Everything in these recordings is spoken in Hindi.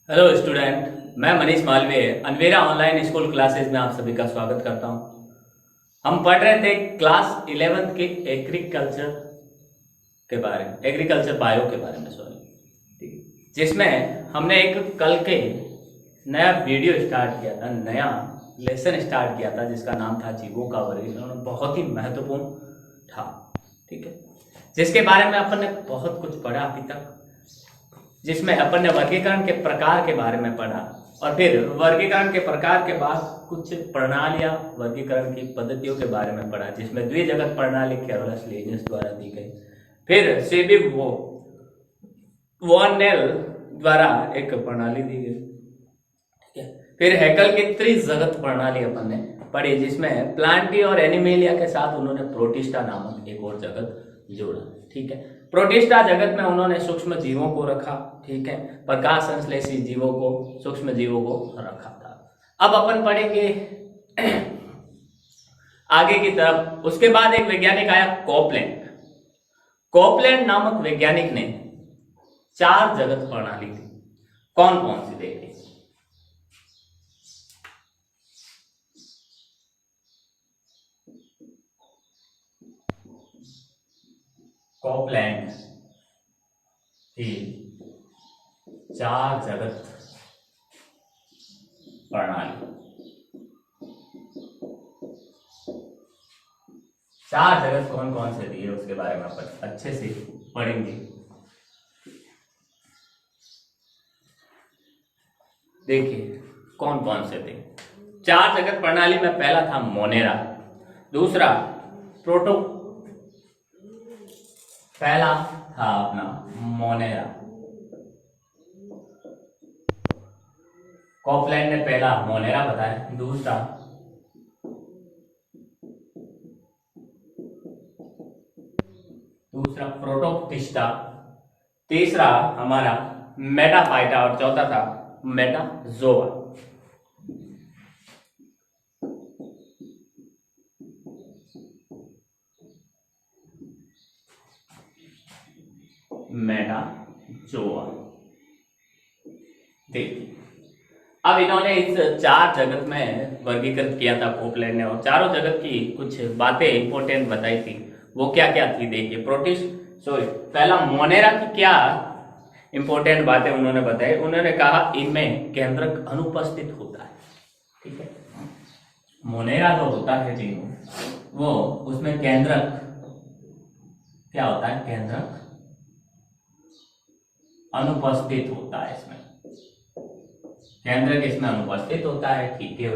हेलो स्टूडेंट, मैं मनीष मालवीय अनवेरा ऑनलाइन स्कूल क्लासेस में आप सभी का स्वागत करता हूं। हम पढ़ रहे थे क्लास 11th के एग्रीकल्चर के बारे में, एग्रीकल्चर बायो के बारे में, सॉरी, ठीक है, जिसमें हमने एक कल के नया वीडियो स्टार्ट किया था, नया लेसन स्टार्ट किया था जिसका नाम था जीवों का वर्गीकरण। बहुत ही महत्वपूर्ण था, ठीक है, जिसके बारे में अपन ने बहुत कुछ पढ़ा अभी तक, जिसमें अपन ने वर्गीकरण के प्रकार के बारे में पढ़ा और फिर वर्गीकरण के प्रकार के बाद कुछ प्रणालियां वर्गीकरण की पद्धतियों के बारे में पढ़ा, जिसमें द्विजगत प्रणाली कैरोलस लिनियस द्वारा दी गई, फिर सेबी वो वॉनेल द्वारा एक प्रणाली दी गई, ठीक है, फिर हैकल की त्रिजगत प्रणाली अपन ने पढ़ी, जिसमें प्लांटी और एनिमेलिया के साथ उन्होंने प्रोटिस्टा नामक एक और जगत जोड़ा, ठीक है। प्रोटिस्टा जगत में उन्होंने सूक्ष्म जीवों को रखा, ठीक है, प्रकाश संश्लेषी जीवों को, सूक्ष्म जीवों को रखा था। अब अपन पढ़ेंगे आगे की तरफ। उसके बाद एक वैज्ञानिक आया कॉपलैंड। कॉपलैंड नामक वैज्ञानिक ने 4 जगत प्रणाली दी। कौन कौन सी देखिए। कॉपलैंड थी 4 जगत प्रणाली। 4 जगत कौन कौन से दिए उसके बारे में अपन अच्छे से पढ़ेंगे। देखिए कौन कौन से थे 4 जगत प्रणाली में। पहला था मोनेरा, दूसरा प्रोटो, पहला था अपना मोनेरा। कॉपलैंड ने पहला मोनेरा बताया, दूसरा प्रोटोप्टिस्टा, तीसरा हमारा मेटाफाइटा और चौथा था मेटाजोआ। मेटाजोआ। देखिए अब इन्होंने इस 4 जगत में वर्गीकृत किया था कॉपलैंड ने, और चारों जगत की कुछ बातें इंपॉर्टेंट बताई थी। वो क्या क्या थी देखिए। पहला मोनेरा की क्या इंपॉर्टेंट बातें उन्होंने बताई। उन्होंने कहा इनमें केंद्रक अनुपस्थित होता है, ठीक है। मोनेरा जो होता है जी, वो उसमें केंद्रक क्या होता है, केंद्रक अनुपस्थित होता है। इसमें केंद्रक इसमें अनुपस्थित होता है, ठीक है,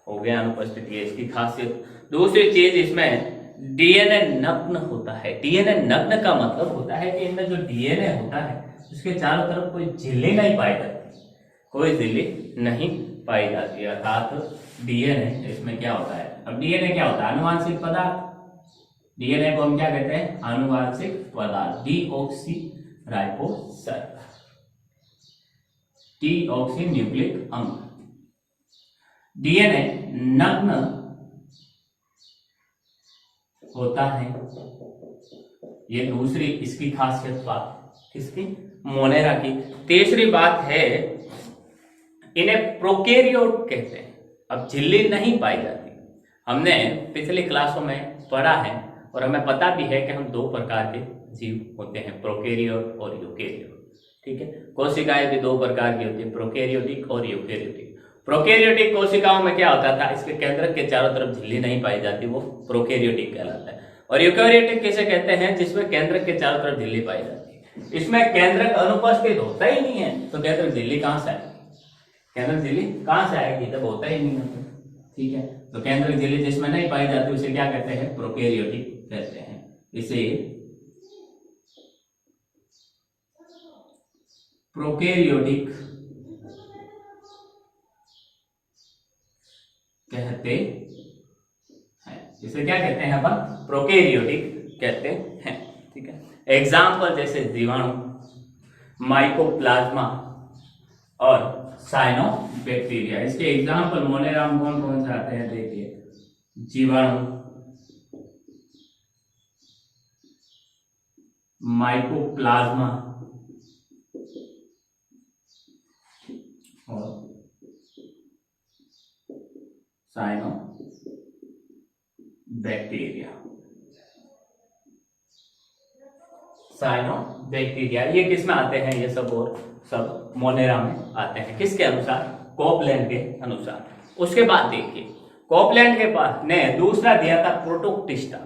हो गया अनुपस्थित, ये इसकी खासियत। दूसरी चीज इसमें डीएनए नग्न होता है। डीएनए नग्न का मतलब होता है कि इनमें जो डीएनए होता है उसके चारों तरफ कोई झिल्ली नहीं पाई जाती, कोई झिल्ली नहीं पाई जाती, अर्थात डीएनए इसमें क्या होता है। अब डीएनए क्या होता है, आनुवांशिक पदार्थ। डीएनए को हम क्या कहते हैं, आनुवांशिक पदार्थ, डीऑक्सी राइबोसर्क, डीऑक्सी न्यूक्लिक अम्ल। डीएनए नग्न होता है, ये दूसरी इसकी खासियत बात, किसकी, मोनेरा की। तीसरी बात है इन्हें प्रोकैरियोट कहते हैं। अब झिल्ली नहीं पाई जाती, हमने पिछली क्लासों में पढ़ा है और हमें पता भी है कि हम 2 प्रकार के जीव होते हैं, प्रोकैरियोट और यूकैरियोट, ठीक है। कोशिकाएं भी 2 प्रकार की होती है, प्रोकैरियोटिक और यूकैरियोटिक। प्रोकैरियोटिक कोशिकाओं में क्या होता था, इसके केंद्रक के चारों तरफ झिल्ली नहीं पाई जाती, वो प्रोकैरियोटिक कहलाता है। और यूकैरियोटिक किसे कहते हैं, जिसमें केंद्रक के चारों तरफ झिल्ली पाई जाती है। इसमें केंद्रक अनुपस्थित होता ही नहीं है, तो केंद्रक झिल्ली कहां से आएगी, केंद्रक झिल्ली कहां से आएगी, जब होता ही नहीं है, ठीक है। तो केंद्रक झिल्ली जिसमें नहीं पाई जाती उसे क्या कहते हैं, प्रोकैरियोटिक कहते हैं। इसे प्रोकैरियोटिक कहते हैं। इसे क्या कहते हैं अपन, प्रोकैरियोटिक कहते हैं, ठीक है। एग्जाम्पल जैसे जीवाणु, माइकोप्लाज्मा और साइनोबैक्टीरिया। इसके एग्जाम्पल मोनेरा में कौन कौन से आते हैं देखिए, जीवाणु, माइकोप्लाज्मा साइनोबैक्टीरिया। साइनोबैक्टीरिया ये किस में आते हैं? ये सब और सब मोनेरा में आते हैं। किसके अनुसार? कोपलैंड के अनुसार। उसके बाद देखिए, कोपलैंड के पास ने दूसरा दिया था प्रोटोक्टिस्टा,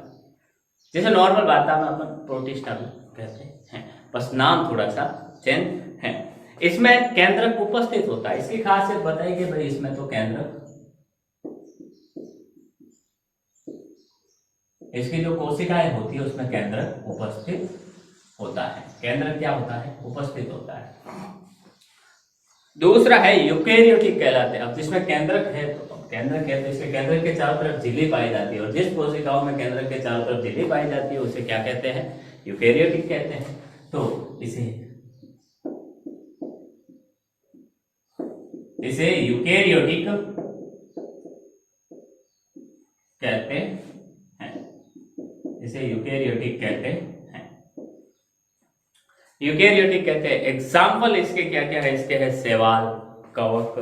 जैसे नॉर्मल भाषा में अपन प्रोटिस्टा भी कहते हैं, बस नाम थोड़ा सा चेंज है। इसमें केंद्रक उपस्थित होता है। इसकी खासियत बताइए भाई, इसमें तो केंद्रक, इसकी जो कोशिकाएं होती है उसमें केंद्रक उपस्थित होता है। केंद्रक क्या होता है? उपस्थित होता है। दूसरा है यूकेरियोटिक कहलाते हैं। अब जिसमें केंद्रक है तो केंद्रक है तो इसके केंद्रक के चारों तरफ झिल्ली पाई जाती है, और जिस कोशिकाओं में केंद्रक के चारों तरफ झिल्ली पाई जाती है उसे क्या कहते हैं? यूकेरियोटिक कहते हैं। तो इसे यूकेरियोटिक कहते हैं। इसे यूकेरियोटिक कहते हैं। यूकेरियोटिक कहते हैं। एग्जाम्पल इसके क्या क्या है? इसके है शैवाल, कवक,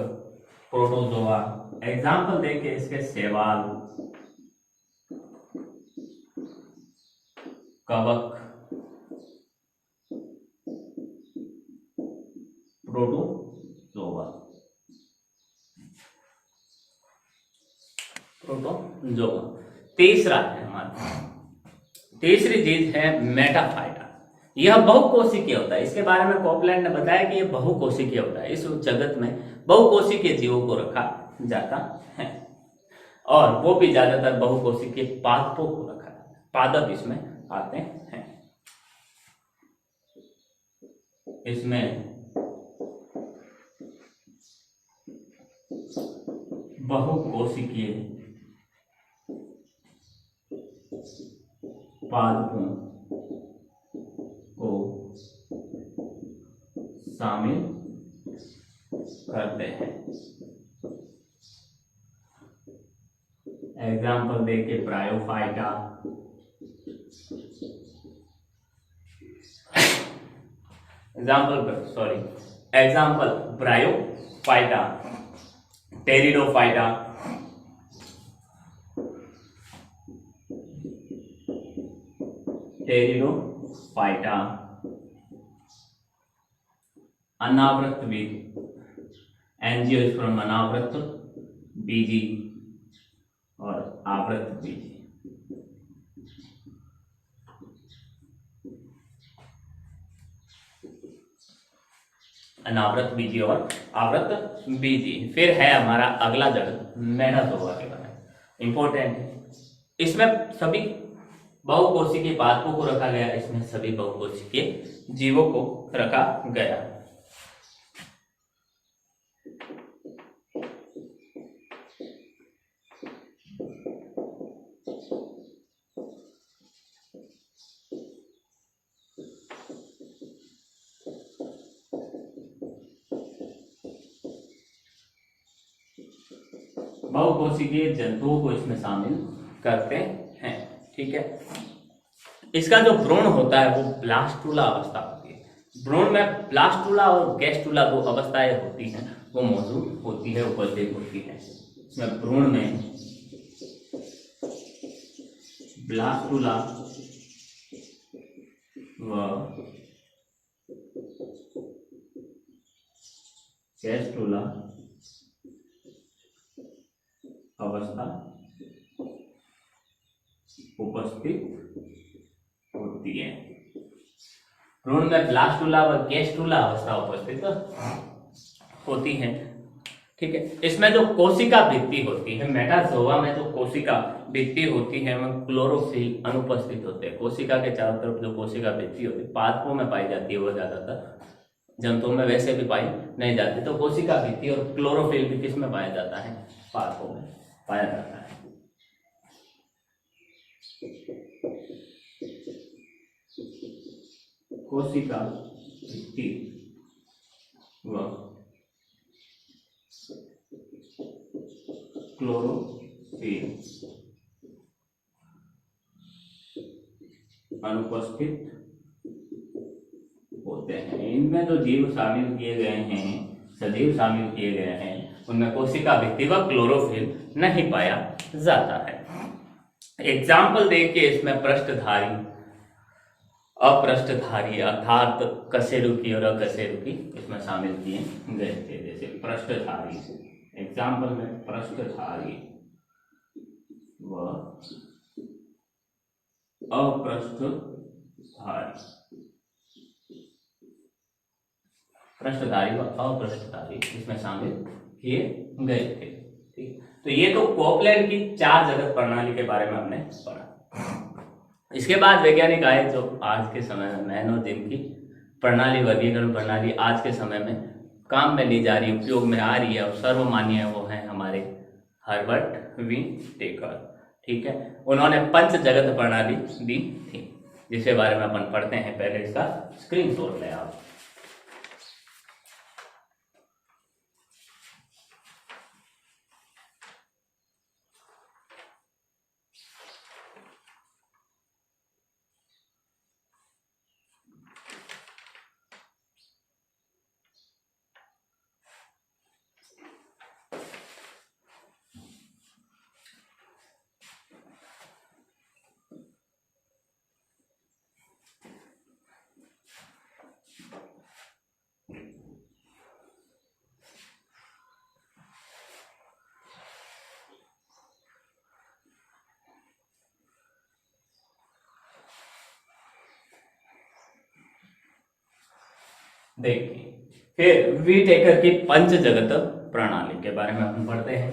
प्रोटोजोआ। एग्जाम्पल देखिए इसके शैवाल, कवक, प्रोटोजोआ। प्रोटोजोआ। तीसरा है हमारा, तीसरी चीज है मेटाफाइटा। यह बहुकोशिकीय होता है। इसके बारे में कोपलैंड ने बताया कि यह बहुकोशिकीय होता है। इस जगत में बहुकोशिकीय जीवों को रखा जाता है, और वो भी ज्यादातर बहुकोशिकीय पादपों को रखा जाता है। पादप इसमें आते हैं। इसमें बहुकोशिकीय पादपों को शामिल करते हैं। एग्जाम्पल देखिए ब्रायोफाइटा, एग्जाम्पल ब्रायोफाइटा, टेरिडोफाइटा, अनावृत बीजी, एंजियोस्पर्म अनावृत बीजी और आवृत बीजी। अनावृत बीजी और आवृत बीजी। फिर है हमारा अगला जगत मेटाजोआ के बारे में, इंपॉर्टेंट है। इसमें सभी बहुकोशिकीय पादपों को रखा गया, इसमें सभी बहुकोशिकीय जीवों को रखा गया। बहुकोशिकीय जंतुओं को इसमें शामिल करते हैं। ठीक है। इसका जो भ्रूण होता है वो ब्लास्टुला अवस्था होती है। भ्रूण में ब्लास्टुला और गैस्टुला दो अवस्थाएं होती हैं, वो मौजूद होती है, उपस्थित होती है। इसमें भ्रूण में ब्लास्टुला व गैस्टुला अवस्था उपस्थित होती है। भ्रूण में ब्लास्टुला व गैस्टुला अवस्था उपस्थित होती है। ठीक है। इसमें जो कोशिका भित्ति होती है, मेटाजोआ में जो कोशिका भित्ति होती है में क्लोरोफिल अनुपस्थित होते हैं। कोशिका के चारों तरफ जो कोशिका भित्ति होती है पादपों में पाई जाती है, वो ज्यादातर जंतुओं में वैसे भी पाई नहीं जाती। तो कोशिका भित्ति और क्लोरोफिल भी किस में पाया जाता है? पादपों में पाया जाता है। कोशिका भित्ति व क्लोरोफिल अनुपस्थित होते हैं। इनमें जो जीव शामिल किए गए हैं सजीव शामिल किए गए हैं उनमें कोशिका भित्ति व क्लोरोफिल नहीं पाया जाता है। एग्जाम्पल देखिए इसमें पृष्ठधारी, अपृष्ठधारी अर्थात कशेरुकी और अकशेरुकी इसमें शामिल किए गए थे। जैसे पृष्ठधारी, एग्जाम्पल में पृष्ठधारी व अपृष्ठधारी, पृष्ठधारी व अपृष्ठधारी इसमें शामिल किए गए थे। ठीक, तो ये तो कोपलैंड की 4 जगत प्रणाली के बारे में हमने पढ़ा। इसके बाद वैज्ञानिक आए जो आज के समय में मैन और जिनकी प्रणाली, वर्गीकरण प्रणाली आज के समय में काम में ली जा रही, उपयोग में आ रही है और सर्वमान्य है, वो है हमारे हर्बर्ट वी टेकर। ठीक है, उन्होंने पंच जगत प्रणाली दी थी जिसके बारे में अपन पढ़ते हैं। पहले इसका स्क्रीनशॉट ले आप। देखिए, फिर वी टेकर की पंच जगत प्रणाली के बारे में हम पढ़ते हैं।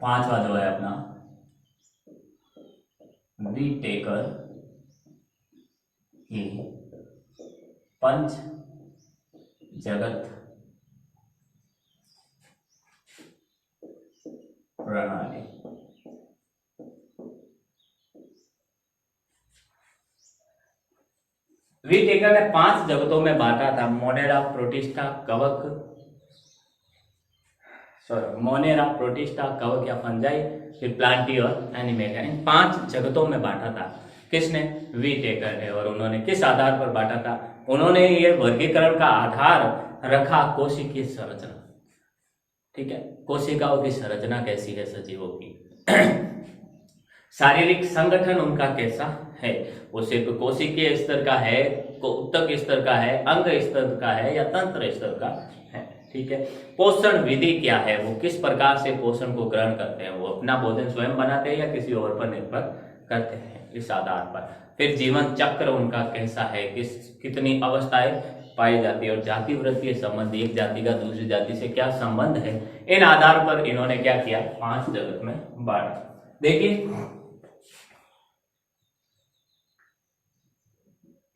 5वां जो है अपना वी टेकर की पंच जगत प्रणाली। वी टेकर ने 5 जगतों में बांटा था, मोनेरा, प्रोटिस्टा, कवक, मोनेरा, प्रोटिस्टा, कवक या फंजाई, फिर प्लांटी और एनिमेलिया, इन 5 जगतों में बांटा था। किसने? वी टेकर ने। और उन्होंने किस आधार पर बांटा था? उन्होंने ये वर्गीकरण का आधार रखा कोशिकीय संरचना। ठीक है, कोशिकाओं की संरचना कैसी है सजीवों की, शारीरिक संगठन उनका कैसा है, वो सिर्फ कोशिकीय स्तर का है, उत्तक स्तर का है, अंग स्तर का है या तंत्र स्तर का है। ठीक है, पोषण विधि क्या है, वो किस प्रकार से पोषण को ग्रहण करते हैं, वो अपना भोजन स्वयं बनाते हैं या किसी और पर निर्भर करते हैं, इस आधार पर। फिर जीवन चक्र उनका कैसा है, कितनी अवस्थाएं पाई जाती है और जाति वृत्तीय संबंध, एक जाति का दूसरी जाति से क्या संबंध है, इन आधार पर इन्होंने क्या किया, 5 जगत में बांटा। देखिए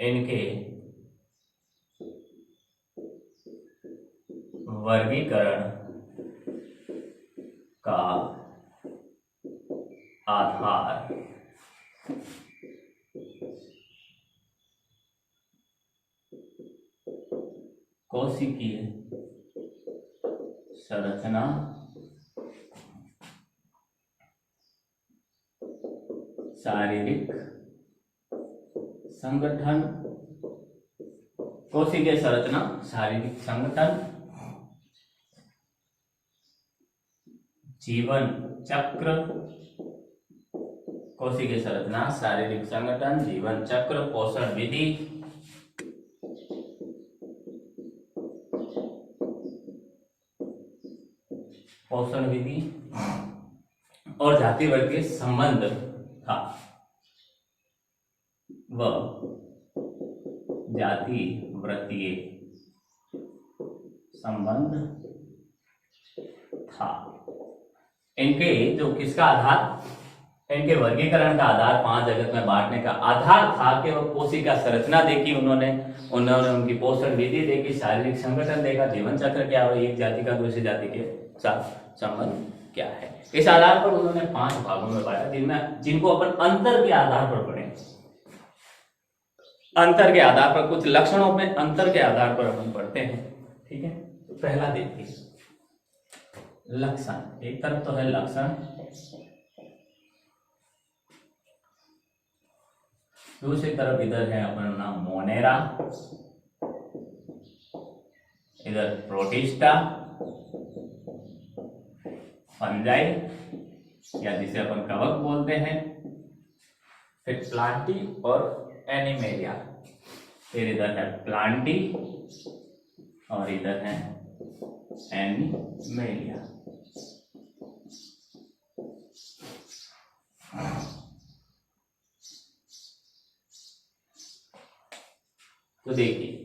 इनके वर्गीकरण का आधार कोशिकीय संरचना, शारीरिक संगठन, कोशिकीय संरचना, शारीरिक संगठन, जीवन चक्र, कोशिकीय संरचना, शारीरिक संगठन, जीवन चक्र, पोषण विधि, पोषण विधि और जाति वर्गीय संबंध था। वह जाति वृत्तीय संबंध था। इनके जो किसका आधार, इनके वर्गीकरण का आधार, 5 जगत में बांटने का आधार था कि वह कोशिका संरचना देखी उन्होंने उनकी पोषण विधि देखी, शारीरिक संगठन देखा, जीवन चक्र क्या हो, एक जाति का दूसरी जाति के साथ संबंध क्या है। इस आधार पर उन्होंने 5 भागों में बांटा, जिनको अपन अंतर के आधार पर पढ़े। अंतर के आधार पर, कुछ लक्षणों में अंतर के आधार पर अपन पढ़ते हैं। ठीक है, तो पहला देखिए लक्षण, एक तरफ तो है लक्षण, दूसरी तरफ इधर है अपना नाम मोनेरा, इधर प्रोटिस्टा, फंजाई या जिसे अपन कवक बोलते हैं, फिर प्लांटी और एनिमेलिया, फिर इधर है प्लांटी और इधर है एनिमेलिया। तो देखिए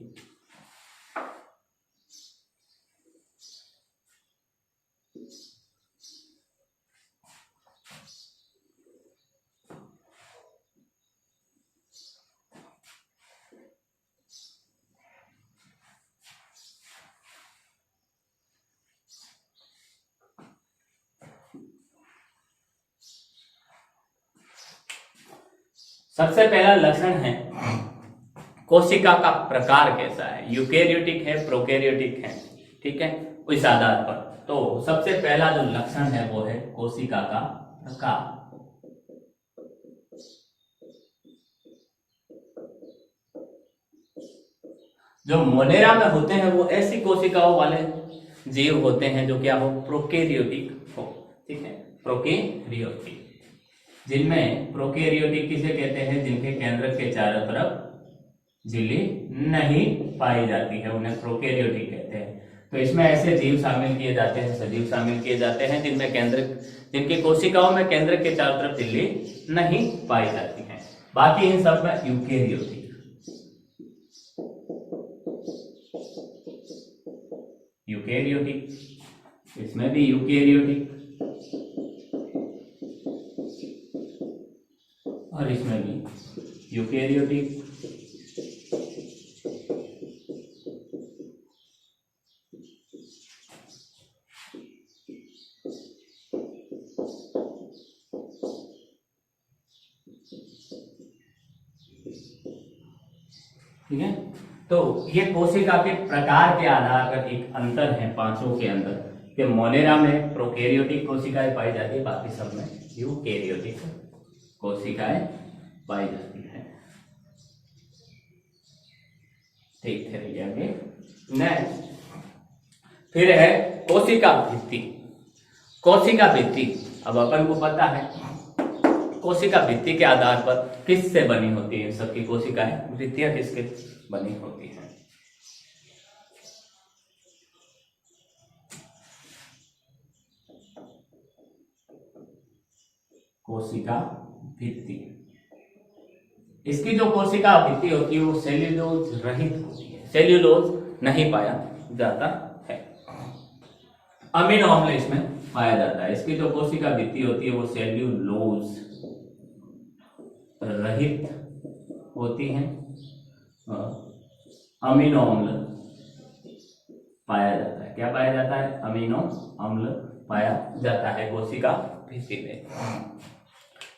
सबसे पहला लक्षण है कोशिका का प्रकार कैसा है, यूकेरियोटिक है, प्रोकैरियोटिक है, ठीक है, इस आधार पर। तो सबसे पहला जो लक्षण है वो है कोशिका का प्रकार। जो मोनेरा में होते हैं वो ऐसी कोशिकाओं वाले जीव होते हैं जो क्या हो, प्रोकैरियोटिक हो, ठीक है, प्रोकैरियोटिक। जिनमें प्रोकैरियोटिक किसे कहते हैं, जिनके केंद्रक के चारों तरफ झिल्ली नहीं पाई जाती है, उन्हें प्रोकैरियोटिक कहते हैं। तो इसमें ऐसे जीव शामिल किए जाते हैं, सजीव शामिल किए जाते हैं जिनमें जिनकी कोशिकाओं में केंद्रक के चारों तरफ झिल्ली नहीं पाई जाती है। बाकी इन सब में यूकेरियोटिक, यूकेरियोटिक, इसमें भी यूकेरियोटिक और इसमें भी यूकेरियोटिक। ठीक है, तो ये कोशिका के प्रकार के आधार पर एक अंतर है पांचों के अंदर कि मोनेरा में प्रोकैरियोटिक कोशिकाएं पाई जाती है, बाकी सब में यूकेरियोटिक कोशिकाएं पाई जाती है। ठीक है, नेक्स्ट फिर है कोशिका भित्ति। कोशिका भित्ति, अब अपन को पता है कोशिका भित्ति के आधार पर किससे बनी होती है सबकी कोशिकाएं, भित्तियां किसके बनी होती हैं। कोशिका भित्ति, इसकी जो कोशिका भित्ति होती है वो सेल्यूलोज रहित होती है, सेल्यूलोज नहीं पाया जाता है, अमीनो अम्ल इसमें पाया जाता है। इसकी जो कोशिका भित्ति होती है वो सेल्यूलोज रहित होती है, अमीनो अम्ल पाया जाता है। क्या पाया जाता है, अमीनो अम्ल पाया जाता है कोशिका भित्ति में,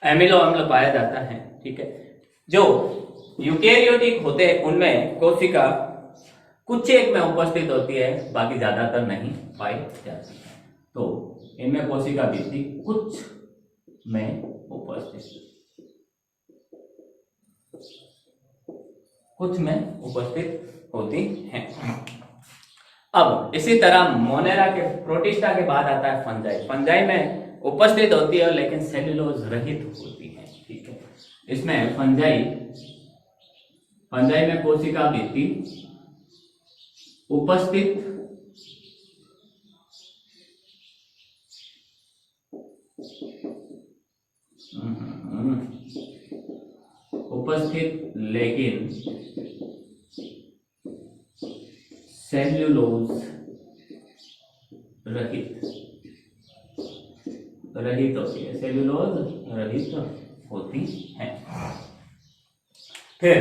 अमीनो अम्ल पाया जाता है। ठीक है, जो यूकेरियोटिक होते हैं उनमें कोशिका कुछ एक में उपस्थित होती है, बाकी ज्यादातर नहीं पाई जाती है। तो इनमें कोशिका भित्ति कुछ में उपस्थित, कुछ में उपस्थित होती है। अब इसी तरह मोनेरा के प्रोटिस्टा के बाद आता है फंजाई। फंजाई में उपस्थित होती है लेकिन सेल्यूलोज रहित होती है। ठीक है, इसमें फंजाई में कोशिका भित्ति उपस्थित लेकिन सेल्यूलोज रहित होती है, सेल्यूलोज रहित होती है। फिर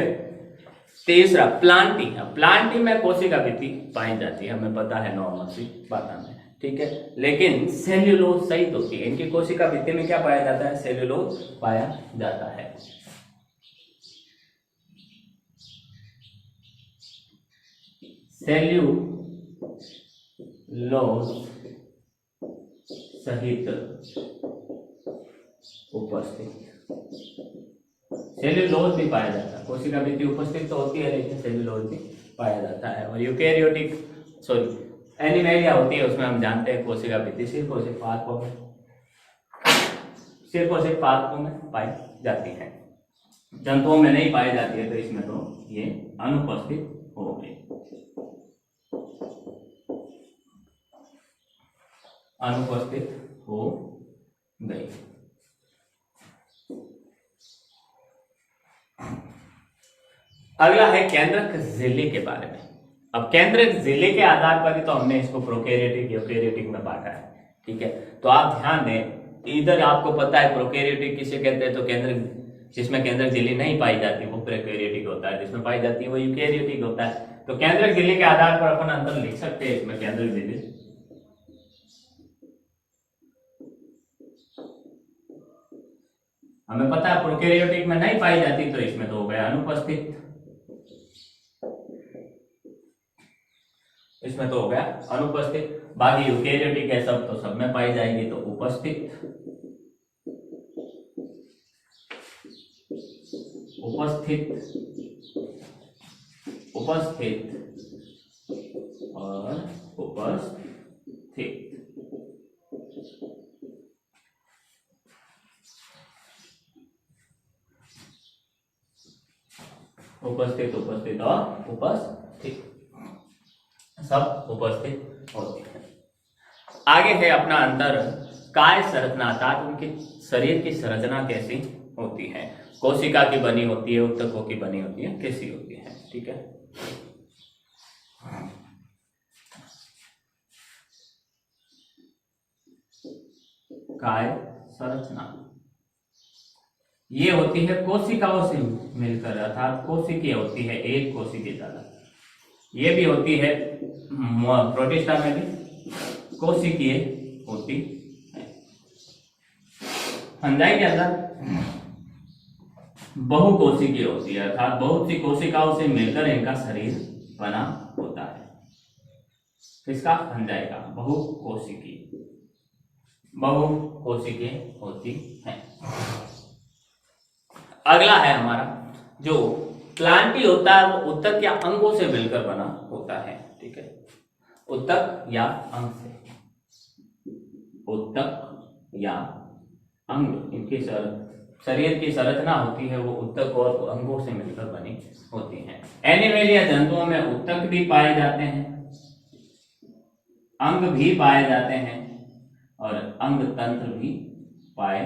तीसरा प्लांटी। प्लांटी में कोशिका भित्ति पाई जाती है, हमें पता है नॉर्मल सी बात में, ठीक है, लेकिन सेल्यूलोज सहित होती है। इनकी कोशिका भित्ति में क्या पाया जाता है, सेल्यूलोज पाया जाता है। सेल्यूलोज सहित उपस्थित, सेल्यूलोज भी पाया जाता है। कोशिका भित्ति उपस्थित तो होती है लेकिन सेल्यूलोज भी पाया जाता है। और यूकेरियोटिक सॉरी एनिमेलिया होती है, उसमें हम जानते हैं कोशिका वृद्धि सिर्फ और सिर्फ पादपों में पाई जाती है, जंतुओं में नहीं पाई जाती है, तो इसमें तो ये अनुपस्थित हो गई, अनुपस्थित हो गई। अगला है केंद्रक झिल्ली के बारे में। अब केंद्रक झिल्ली के आधार पर ही तो हमने इसको प्रोकैरियोटिक यूकैरियोटिक में बांटा है, ठीक है। तो आप ध्यान दें, इधर आपको पता है प्रोकैरियोटिक किसे कहते हैं, तो केंद्रक जिसमें केंद्रक झिल्ली नहीं पाई जाती वो प्रोकैरियोटिक होता है, जिसमें पाई जाती है वो यूकैरियोटिक होता है। तो केंद्रक झिल्ली के आधार पर अपन अंतर लिख सकते हैं इसमें। केंद्रक झिल्ली हमें पता है प्रोकैरियोटिक में नहीं पाई जाती, तो इसमें तो हो गया अनुपस्थित, इसमें तो हो गया अनुपस्थित। बाकी यूकैरियोटिक है सब, तो सब में पाई जाएगी, तो उपस्थित, उपस्थित, उपस्थित और उपस्थित। उपस्थित, उपस्थित और उपस्थित, सब उपस्थित होते हैं। आगे है अपना अंतर काय संरचना, अर्थात उनके शरीर की संरचना कैसी होती है। कोशिका की बनी होती है, ऊतकों की बनी होती है, कैसी होती है, ठीक है। काय संरचना ये होती है कोशिकाओं से मिलकर, अर्थात कोशिकीय होती है, एक कोशिकीय ज्यादा। ये भी होती है प्रोटिस्टा में भी कोशिकीय होती है। फंजाई के अंदर बहुकोशिकीय होती है, अर्थात बहुत सी कोशिकाओं से मिलकर इनका शरीर बना होता है। किसका? फंजाई का। बहुकोशिकीय, बहुकोशिकीय होती है। अगला है हमारा जो प्लांटी होता है, वो ऊतक या अंगों से मिलकर बना होता है, ठीक है। ऊतक या अंग से, ऊतक या अंग, इनकी शरीर की संरचना होती है वो ऊतक और अंगों से मिलकर बनी होती है। एनिमलिया जंतुओं में ऊतक भी पाए जाते हैं, अंग भी पाए जाते हैं और अंग तंत्र भी पाए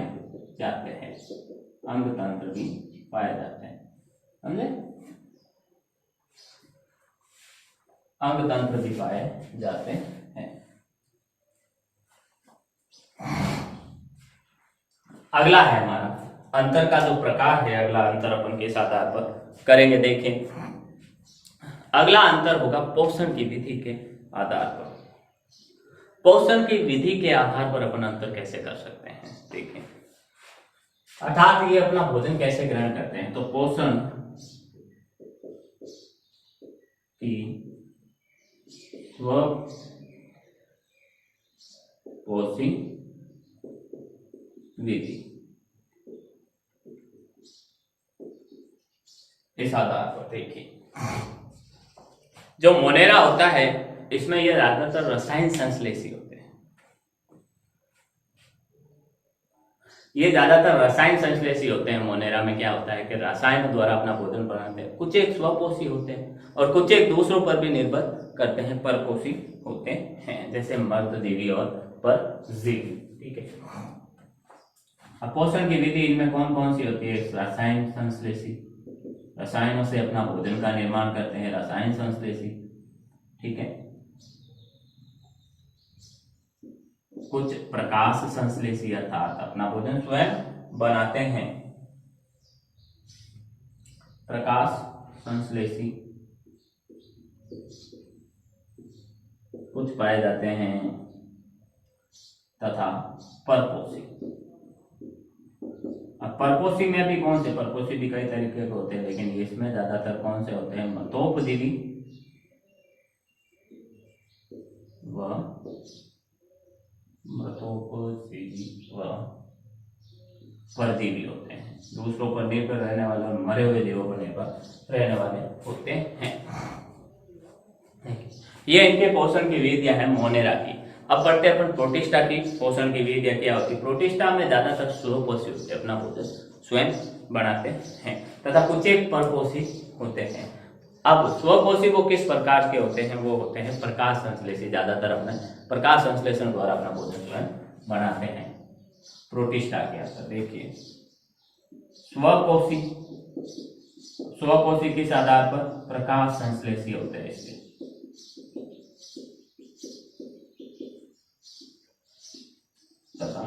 जाते हैं, अंग तंत्र भी पाए जाते हैं, समझे? अंग तंत्र भी पाए जाते हैं। अगला है हमारा अंतर का जो प्रकार है, अगला अंतर अपन किस आधार पर करेंगे, देखें। अगला अंतर होगा पोषण की विधि के आधार पर। पोषण की विधि के आधार पर अपन अंतर कैसे कर सकते हैं, देखें। अर्थात ये अपना भोजन कैसे ग्रहण करते हैं, तो पोषण की पोषी विधि, इस आधार पर देखिए। जो मोनेरा होता है इसमें यह ज्यादातर रसायन संश्लेषी होते हैं, ये ज्यादातर रसायन संश्लेषी होते हैं। मोनेरा में क्या होता है कि रसायन द्वारा अपना भोजन बनाते हैं। कुछ एक स्वपोषी होते हैं और कुछ एक दूसरों पर भी निर्भर करते हैं, परपोषी होते हैं, जैसे मर्दजीवी और परजीवी, ठीक है। अब पोषण की विधि इनमें कौन कौन सी होती है? रसायन संश्लेषी, रसायनों से अपना भोजन का निर्माण करते हैं, रसायन संश्लेषी, ठीक है। कुछ प्रकाश संश्लेषी, अर्थात अपना भोजन स्वयं बनाते हैं, प्रकाश संश्लेषी कुछ पाए जाते हैं, तथा परपोषी। अब परपोषी में भी कौन से? परपोषी भी कई तरीके के होते हैं, लेकिन इसमें ज्यादातर कौन से होते हैं? मतोपजीवी व परजीवी होते हैं। दूसरों पर निर्भर रहने वाले और मरे हुए जीवों पर निर्भर रहने वाले होते हैं। ये इनके पोषण की विधियां है मोनेरा की। अब पढ़ते हैं अपन प्रोटिस्टा की पोषण की विधियां क्या होती है। प्रोटिस्टा में ज्यादातर स्वपोषी होते हैं, अपना भोजन स्वयं बनाते हैं, तथा कुछ एक परपोषी होते हैं। अब स्वपोषी वो किस प्रकार के होते हैं, वो होते हैं प्रकाश संश्लेषी, ज्यादातर अपने प्रकाश संश्लेषण द्वारा अपना भोजन स्वयं बनाते हैं। प्रोटिस्टा के अंदर देखिए स्वपोषी, स्वपोषी किस आधार पर, प्रकाश संश्लेषी होते हैं इसके। तथा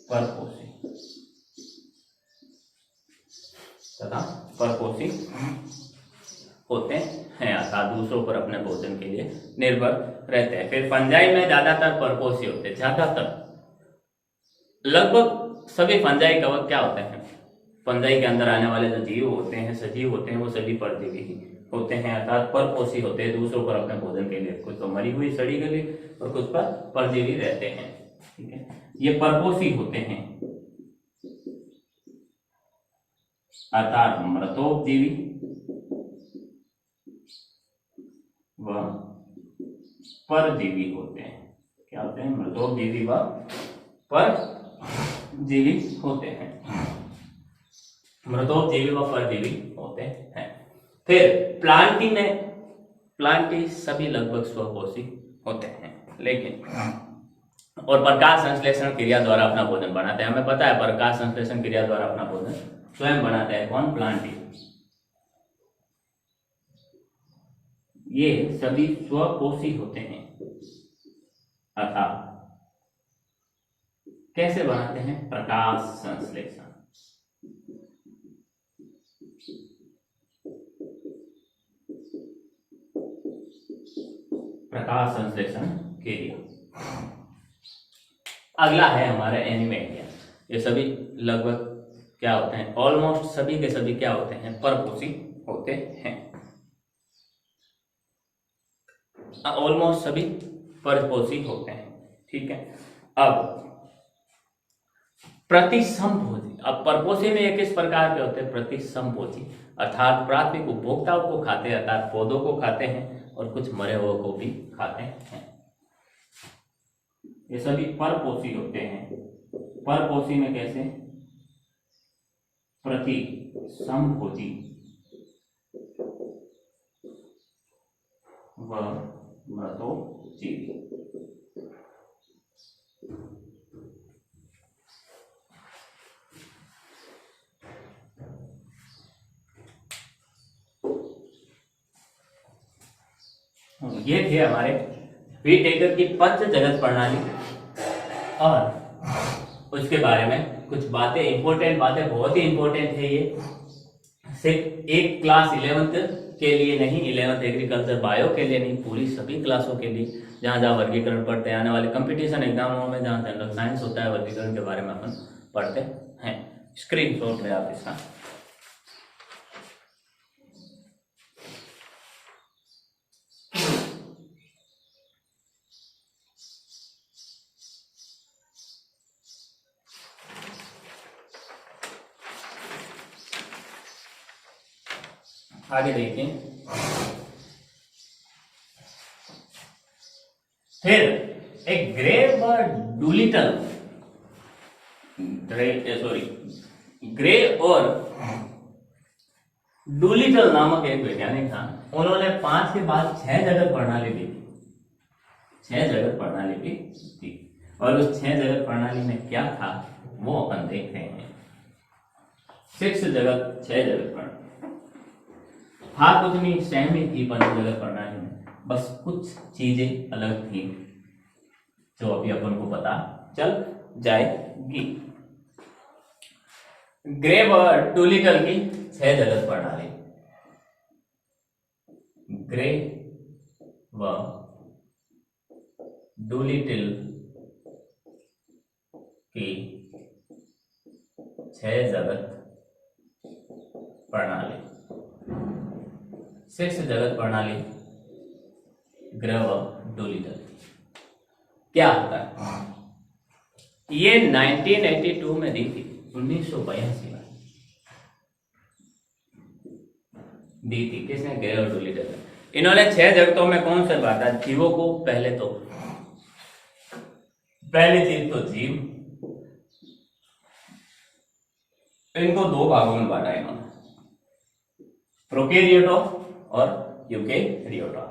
परपोषी, तथा परपोषी होते हैं, अर्थात दूसरों पर अपने भोजन के लिए निर्भर रहते हैं। फिर फंजाई में ज्यादातर परपोषी होते हैं, ज्यादातर लगभग सभी फंजाई कवक क्या होते हैं, फंजाई के अंदर आने वाले जो जीव होते हैं, सजीव होते हैं, वो सभी परजीवी ही होते हैं, अर्थात परपोषी होते हैं, दूसरों पर अपने भोजन के लिए, कुछ तो मरी हुई सड़ी गली और कुछ पर परजीवी रहते हैं। ठीक है, ये परपोषी होते हैं, अर्थात मृतोपजीवी व परजीवी होते हैं। क्या होते हैं, मृतोपजीवी व परजीवी होते हैं, मृतोपजीवी व परजीवी होते हैं। फिर प्लांटी में, प्लांटी सभी लगभग स्वपोषी होते हैं, लेकिन और प्रकाश संश्लेषण क्रिया द्वारा अपना भोजन बनाते हैं। हमें पता है प्रकाश संश्लेषण क्रिया द्वारा अपना भोजन स्वयं बनाते हैं कौन, प्लांटी। ये सभी स्वपोषी होते हैं, अर्थात कैसे बनाते हैं, प्रकाश संश्लेषण। प्रकाश संश्लेषण क्रिया। अगला है हमारे एनिमेलिया। ये सभी लगभग क्या होते हैं, ऑलमोस्ट सभी के सभी क्या होते हैं, परपोषी होते हैं, ऑलमोस्ट सभी परपोषी होते हैं। ठीक है, अब प्रतिसंभोजी। अब परपोषी में ये किस प्रकार के होते हैं, प्रतिसंभोजी, अर्थात प्राथमिक उपभोक्ताओं को खाते हैं, अर्थात पौधों को खाते हैं और कुछ मरे हुए को भी खाते हैं। ये सभी परपोषी होते हैं। परपोषी में कैसे, प्रतिसंभोजी व मृतोपजीवी। ये थे हमारे व्हीटेकर की पंच जगत प्रणाली, और उसके बारे में कुछ बातें, इंपॉर्टेंट बातें, बहुत ही इंपॉर्टेंट है ये, सिर्फ एक क्लास 11th के लिए नहीं, 11th एग्रीकल्चर बायो के लिए नहीं, पूरी सभी क्लासों के लिए, जहाँ जहाँ वर्गीकरण पढ़ते हैं, आने वाले कंपटीशन एग्जामों में जहाँ जनरल साइंस होता है, वर्गीकरण के बारे में अपन पढ़ते हैं। स्क्रीनशॉट ले आप इसका। आगे देखिए, फिर एक ग्रे व डुलिटल, ग्रे और डुलिटल नामक एक वैज्ञानिक था। उन्होंने 5 के बाद 6 जगत प्रणाली दी थी, 6 जगत प्रणाली भी थी, और उस 6 जगत प्रणाली में क्या था वो अपन देख रहे हैं। 6 जगत, 6 जगत प्रणाली था, कुछ नहीं, सेम ही थी पंच जगत प्रणाली में, बस कुछ चीजें अलग थी जो अभी अपन को पता चल जाएगी। ग्रे व डुलिटल की 6 जगत प्रणाली, ग्रे व डुलिटल की 6 जगत प्रणाली, 6 जगत प्रणाली ग्रे व डुलिटल। क्या होता है, ये 1982 में दी थी, 1982 में दी थी, किसने, ग्रे और डुलिटल। इन्होंने 6 जगतों में कौन से बांटा जीवों को? पहली चीज तो जीव, इनको 2 भागों में बांटा इन्होंने, प्रोकैरियोटा और यूकैरियोटा।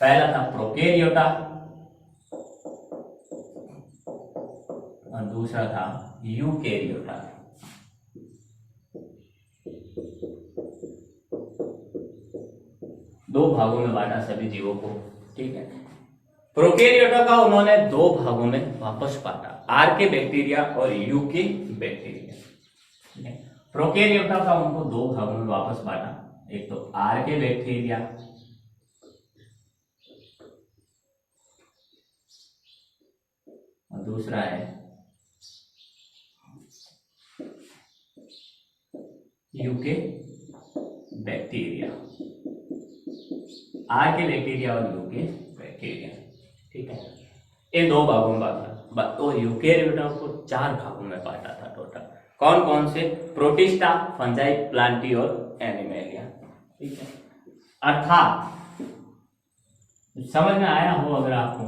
पहला था प्रोकैरियोटा और दूसरा था यूकैरियोटा। दो भागों में बांटा सभी जीवों को, ठीक है। प्रोकैरियोटा का उन्होंने 2 भागों में वापस बांटा, आर्के बैक्टीरिया और यूके बैक्टीरिया। प्रोकैरियोटा का उनको 2 भागों में वापस बांटा, एक तो आर्के बैक्टीरिया और दूसरा है यूके बैक्टीरिया। आर्के बैक्टीरिया और यूके बैक्टीरिया, ठीक है। इन 2 भागों में बांटा, तो यूकैरियोटा को 4 भागों में बांटा था टोटल। कौन कौन से? प्रोटिस्टा, फंजाई, प्लांटी और एनिमेलिया, ठीक है। अर्थात समझ में आया हो अगर आपको,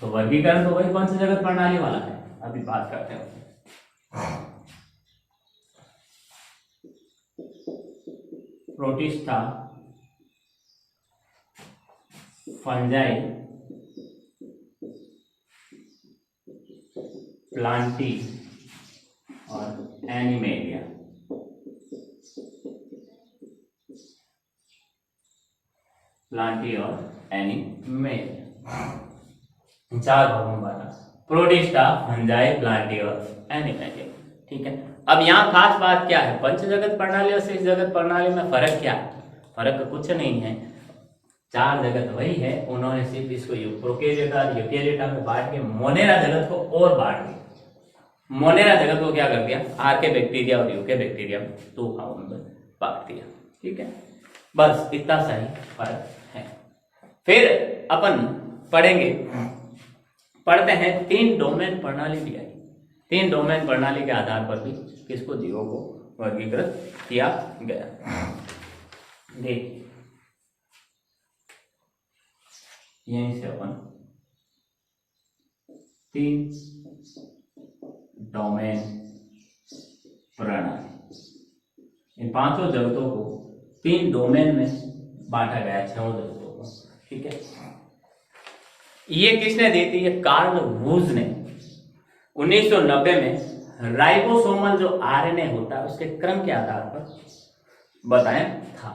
तो वर्गीकरण तो वही पंच जगत प्रणाली वाला है, अभी बात करते हैं। प्रोटिस्टा, फंजाई, प्लांटी और एनिमेलिया। प्लांटी और एनिमेलिया 4 भागों में बांटा, प्रोटिस्टा, फंजाई, प्लांटी और एनिमेलिया, ठीक है। अब यहाँ खास बात क्या है? पंच जगत प्रणाली और 6 जगत प्रणाली में फर्क क्या है? फर्क कुछ नहीं है, 4 जगत वही है, उन्होंने सिर्फ इसको प्रोकैरियोटा और यूकैरियोटा में बांट के मोनेरा जगत को और बांट दिया। मोनेरा जगत को क्या कर दिया? आर्के बैक्टीरिया और यूके बैक्टीरिया में 2 भागों में बांट दिया, ठीक है। बस इतना सा ही फर्क है। फिर अपन पढ़ते हैं 3 डोमेन प्रणाली भी आई। 3 डोमेन प्रणाली के आधार पर भी किसको? जीवों को वर्गीकृत किया गया। देखिए यहीं से अपन 3 डोमेन प्रणाली, इन 5 जगतों को 3 डोमेन में बांटा गया, 6 जगतों को, ठीक है। ये किसने दी थी? ये कार्ल वुज ने 1990 में राइबोसोमल जो आरएनए होता है उसके क्रम के आधार पर बताया था।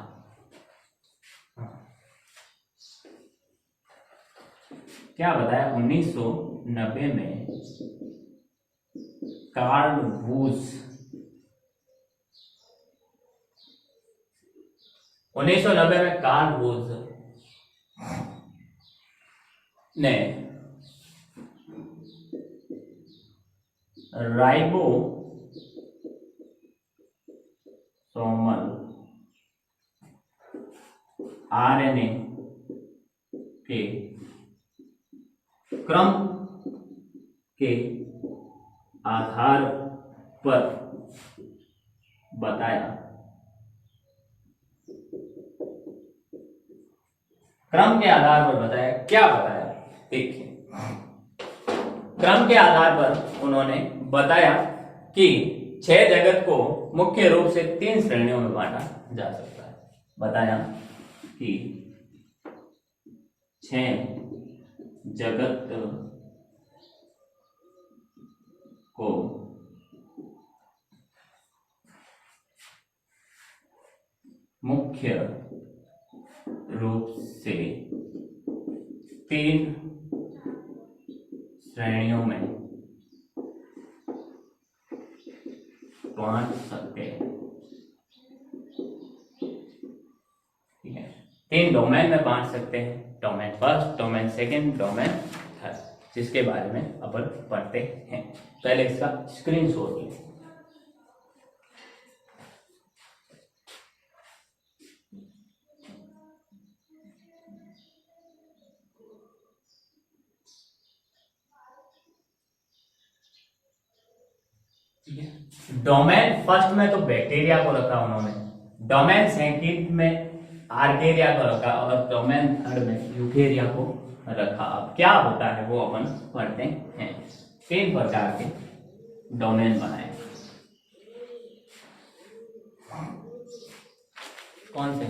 क्या बताया? 1990 में कार्ल वुज 1990 में कार्ल वुज ने राइबोसोमल आरएनए के क्रम के आधार पर बताया, क्रम के आधार पर बताया। क्या बताया? देखिए, क्रम के आधार पर उन्होंने बताया कि 6 जगत को मुख्य रूप से 3 श्रेणियों में बांटा जा सकता है। बताया कि 6 जगत को मुख्य रूप से 3 श्रेणियों में बांट सकते हैं, ठीक है। 3 डोमेन में बांट सकते हैं, domain first, domain second, domain third, जिसके बारे में अपन पढ़ते हैं। पहले इसका स्क्रीनशॉट लें। डोमेन फर्स्ट में तो बैक्टीरिया को रखा उन्होंने, डोमेन सेकेंड में आर्केरिया को रखा और डोमेन थर्ड में यूकेरिया को रखा। अब क्या होता है वो अपन पढ़ते हैं। 3 प्रकार के डोमेन बनाए। कौन से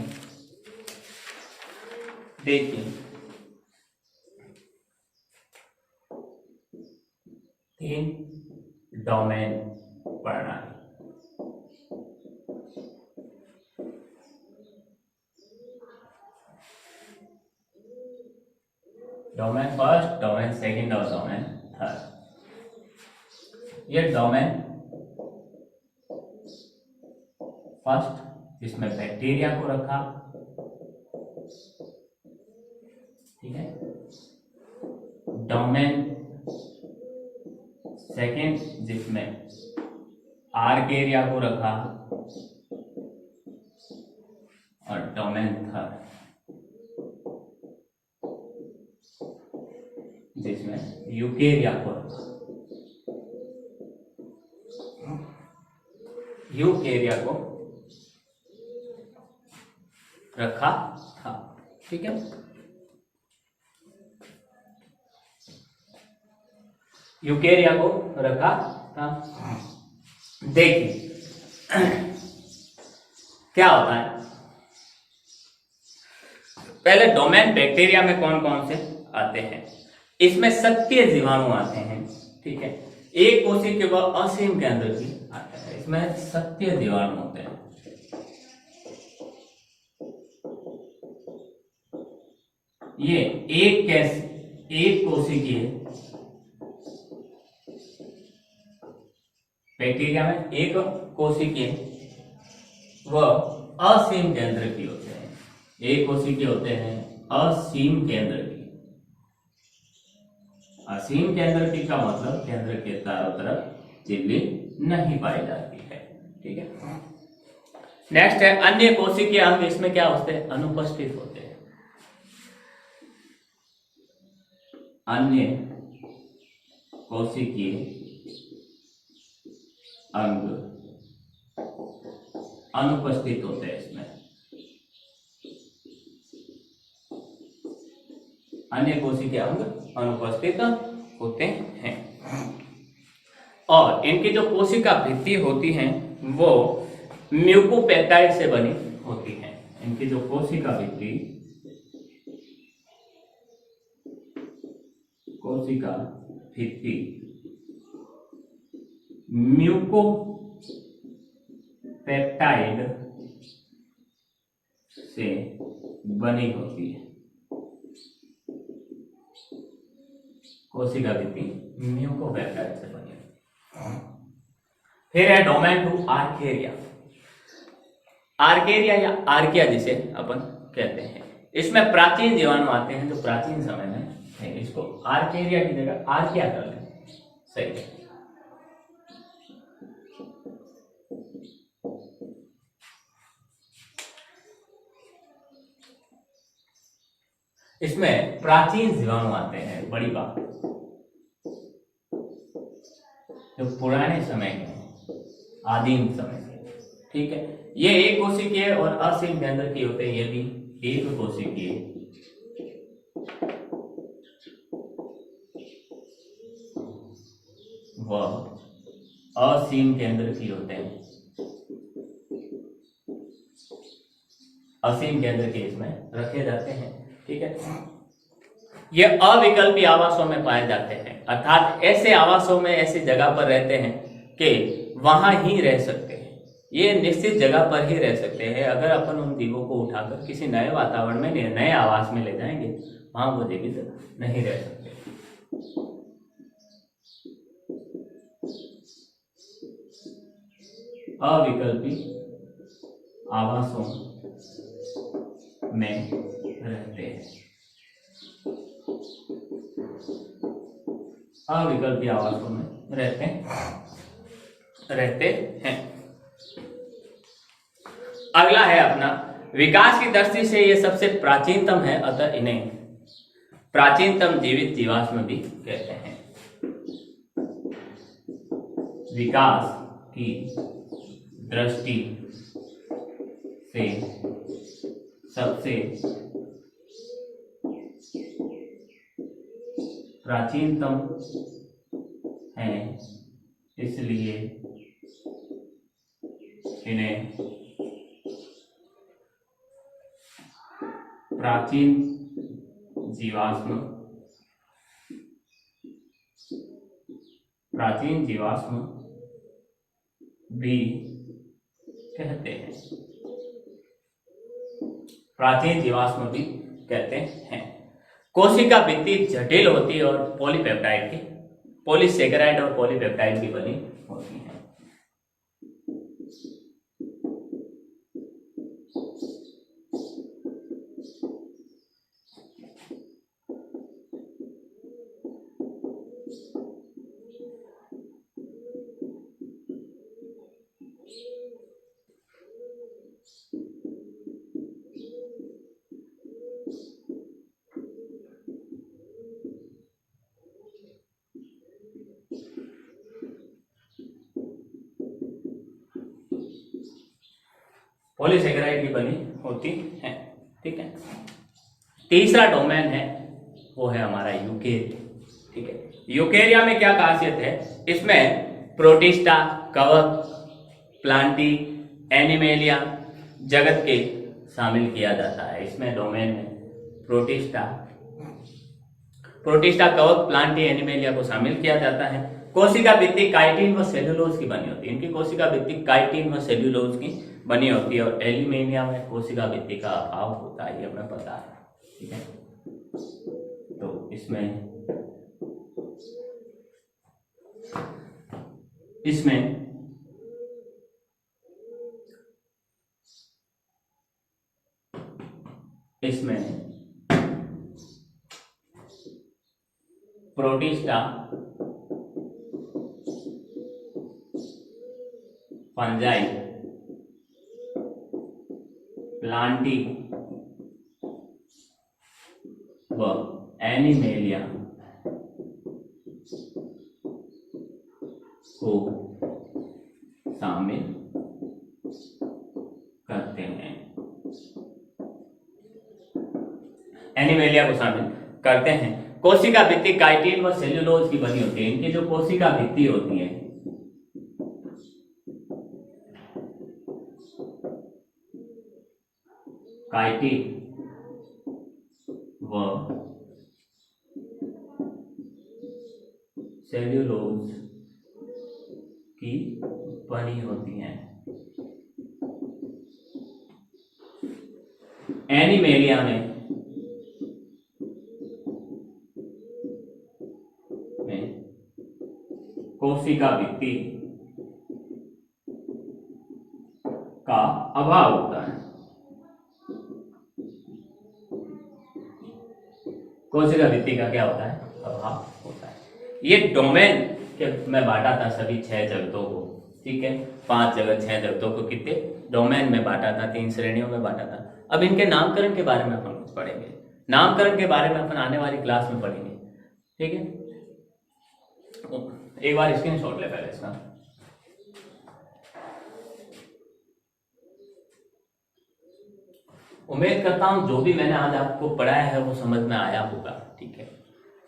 देखिए, 3 डोमेन पढ़ना है। डोमेन फर्स्ट, डोमेन सेकंड और डोमेन थर्ड। ये डोमेन फर्स्ट इसमें बैक्टीरिया को रखा, ठीक है। डोमेन सेकंड जिसमें आर्केरिया को रखा और डोमेन थर्ड जिसमें यूकेरिया को रखा। यूकेरिया को रखा था, ठीक है। यूकेरिया को रखा था। देखिए क्या होता है, पहले डोमेन बैक्टीरिया में कौन कौन से आते हैं। इसमें सक्रिय जीवाणु आते हैं, ठीक है। एक कोशिका के बाद असीम केंद्र की आते हैं, इसमें सक्रिय जीवाणु होते हैं। ये एक कोशिकीय बैक्टीरिया में एक कोशिकीय व असीम केंद्र की होते हैं। एक कोशिकीय होते हैं असीम केंद्र की। असीम केंद्र की का मतलब केंद्र के चारों तरफ झिल्ली नहीं पाई जाती है, ठीक है। नेक्स्ट है अन्य कोशिकीय अंग। इसमें क्या होते हैं, अनुपस्थित होते हैं। अन्य कोशिकीय अंग अनुपस्थित होते हैं। इसमें अन्य कोशिकीय अंग अनुपस्थित होते हैं और इनकी जो कोशिका भित्ति होती हैं वो म्यूकोपेप्टाइड से बनी होती हैं। इनकी जो कोशिका भित्ति म्यूकोपेप्टाइड से बनी होती है। कोशिका भित्ति म्यूकोपेप्टाइड से बनी होती है। फिर है डोमेन 2 आर्केरिया। आर्केरिया या आर्किया जिसे अपन कहते हैं, इसमें प्राचीन जीवाणु आते हैं जो प्राचीन समय में है। इसको आर्केरिया की जगह आर्किया कर लें, सही है। इसमें प्राचीन जीवाणु आते हैं, बड़ी बात, जो पुराने समय के, आदिम समय के, ठीक है। ये एक कोशिकीय और असीम केंद्र की होते हैं। ये भी एक कोशिकीय व असीम केंद्र की होते हैं। असीम केंद्र के इसमें रखे जाते हैं, ठीक है। ये अविकल्पी आवासों में पाए जाते हैं, अर्थात ऐसे आवासों में ऐसी जगह पर रहते हैं कि वहां ही रह सकते हैं। ये निश्चित जगह पर ही रह सकते हैं। अगर अपन उन जीवों को उठाकर किसी नए वातावरण में, नए आवास में ले जाएंगे, वहां वो जीवित नहीं रह सकते। अविकल्पी आवासों में रहते हैं। अविकल्पी आवासों में रहते हैं। अगला है अपना विकास की दृष्टि से ये सबसे प्राचीनतम है, अतः इन्हें प्राचीनतम जीवित जीवाश्म भी कहते हैं। विकास की दृष्टि से सबसे प्राचीनतम है, इसलिए इन्हें प्राचीन जीवाश्म भी कहते हैं। प्राचीन जीवाश्म भी कहते हैं। कोशिका भित्ति जटिल होती है और पॉलीपेप्टाइड की, पॉलीसेकेराइड और पॉलीपेप्टाइड की बनी होती है। पॉलीसेकेराइड की बनी होती है। ठीक है, तीसरा डोमेन है वो है हमारा यूकेरिया। ठीक है, यूकेरिया में क्या खासियत है, इसमें प्रोटिस्टा, कवक, प्लांटी, एनिमेलिया जगत के शामिल किया जाता है। इसमें डोमेन में प्रोटिस्टा, कवक, प्लांटी, एनिमेलिया को शामिल किया जाता है। कोशिका भित्ति काइटिन व सेल्यूलोज की बनी होती है। इनकी कोशिका भित्ति काइटिन व सेल्यूलोज की बनी होती है और एल्यूमिनियम में कोशिका भित्ति का अभाव होता है, ये हमें पता है। ठीक है, तो इसमें प्रोटिस्टा, फंजाई, प्लांटी व एनिमेलिया को शामिल करते हैं। एनिमेलिया को शामिल करते हैं। कोशिका भित्ति काइटिन व सेल्यूलोज की बनी होती है। इनकी जो कोशिका भित्ति होती है काइटिन व सेल्यूलोज की बनी होती हैं। एनिमेलिया में कोशिका भित्ति का अभाव होता है। कोशिका भित्ति का क्या होता है, अभाव होता है। ये डोमेन के मैं बांटा था सभी 6 जगतों को। ठीक है, 5 जगत 6 जगतों को कितने डोमेन में बांटा था, 3 श्रेणियों में बांटा था। अब इनके नामकरण के बारे में अपन पढ़ेंगे। नामकरण के बारे में अपन आने वाली क्लास में पढ़ेंगे। ठीक है, एक बार स्क्रीनशॉट ले पहले इसका। उम्मीद करता हूं जो भी मैंने आज आपको पढ़ाया है वो समझ में आया होगा। ठीक है,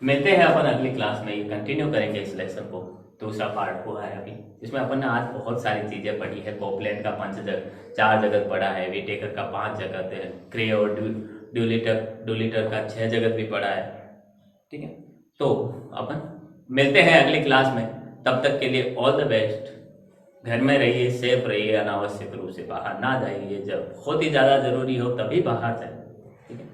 मिलते हैं अपन अगली क्लास में, ये कंटिन्यू करेंगे इस लेसन को। दूसरा पार्ट हुआ है अभी, इसमें अपन ने आज बहुत सारी चीजें पढ़ी है। कोपलैंड का 4 जगत पढ़ा है, विटेकर का 5 जगत है, क्रे और डुलिटर का 6 जगत भी पढ़ा है। ठीक है, तो अपन मिलते हैं अगली क्लास में। तब तक के लिए ऑल द बेस्ट। घर में रहिए, सेफ रहिए, अनावश्यक रूप से बाहर ना जाइए। जब बहुत ही ज़्यादा ज़रूरी हो तभी बाहर जाए। ठीक है,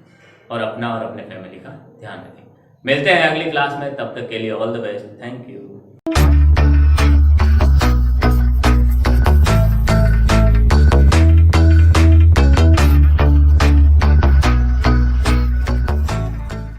और अपना और अपने फैमिली का ध्यान रखें। मिलते हैं अगली क्लास में, तब तक के लिए all the best. Thank you.